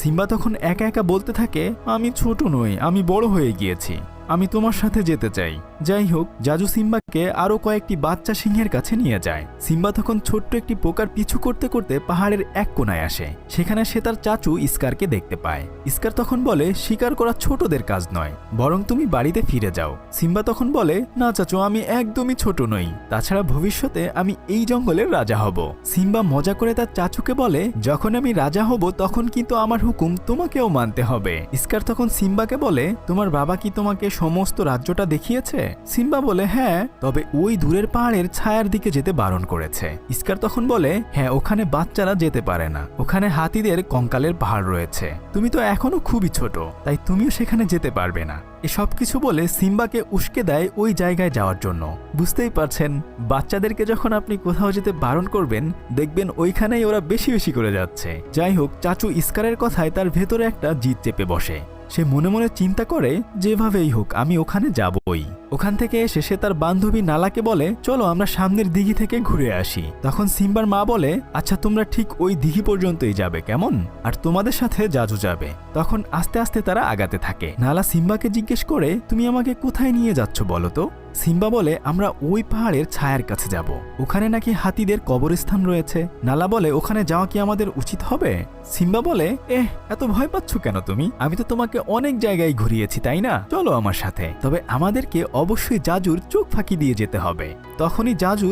Simba তখন একা একা বলতে থাকে, আমি ছোট নই, আমি বড় হয়ে গিয়েছি, আমি তোমার সাথে যেতে চাই। যাই হোক, জাজু সিম্বাকে আরো কয়েকটি বাচ্চা সিংহের কাছে নিয়ে যায়। সিম্বা তখন ছোট্ট একটি পোকার পিছু করতে করতে পাহাড়ের এক কোণায় আসে। সেখানে সে তার চাচু স্কারকে দেখতে পায়। স্কার তখন বলে, শিকার করা ছোটদের কাজ নয়, বরং তুমি বাড়িতে ফিরে যাও। সিম্বা তখন বলে, না চাচু, আমি একদমই ছোট নই, তাছাড়া ভবিষ্যতে আমি এই জঙ্গলের রাজা হব। সিম্বা মজা করে তার চাচুকে বলে, যখন আমি রাজা হব তখন কিন্তু আমার হুকুম তোমাকেও মানতে হবে। স্কার তখন সিম্বাকে বলে, তোমার বাবা কি তোমাকে সমস্ত রাজ্যটা দেখিয়েছে? সিম্বা বলে, হ্যাঁ, তবে ওই দূরের পাহাড়ের ছায়ার দিকে যেতে বারণ করেছে। স্কার তখন বলে, হ্যাঁ, ওখানে বাচ্চারা যেতে পারে না, ওখানে হাতিদের কঙ্কালের পাহাড় রয়েছে, তুমি তো এখনো খুবই ছোট, তাই তুমিও সেখানে যেতে পারবে না। এসব কিছু বলে সিম্বাকে উস্কে দেয় ওই জায়গায় যাওয়ার জন্য। বুঝতেই পারছেন, বাচ্চাদেরকে যখন আপনি কোথাও যেতে বারণ করবেন, দেখবেন ওইখানেই ওরা বেশি বেশি করে যাচ্ছে। যাই হোক, চাচু স্কারের কথায় তার ভেতরে একটা জিদ চেপে বসে। সে মনে মনে চিন্তা করে, যেভাবেই হোক আমি ওখানে যাবই। ওখান থেকে এসে সে তার বান্ধবী নালাকে বলে, চলো আমরা সামনের দিঘি থেকে ঘুরে আসি। তখন সিম্বার মা বলে, আচ্ছা তোমরা ঠিক ওই দিঘি পর্যন্তই যাবে কেমন, আর তোমাদের সাথে জাজু যাবে। তখন আস্তে আস্তে তারা আগাতে থাকে। নালা সিম্বাকে জিজ্ঞেস করে, তুমি আমাকে কোথায় নিয়ে যাচ্ছ বলো তো? সিম্বা বলে, আমরা ওই পাহাড়ের ছায়ার কাছে যাব, ওখানে নাকি হাতিদের কবরস্থান রয়েছে। নালা বলে, ওখানে যাওয়া কি আমাদের উচিত হবে? সিম্বা বলে, এত ভয় পাচ্ছ কেন তুমি? আমি তো তোমাকে অনেক জায়গায় ঘুরিয়েছি, তাই না? চলো আমার সাথে, তবে আমাদেরকে অবশ্যই জাজুর চোখ ফাঁকি দিয়ে যেতে হবে। তখনই জাজু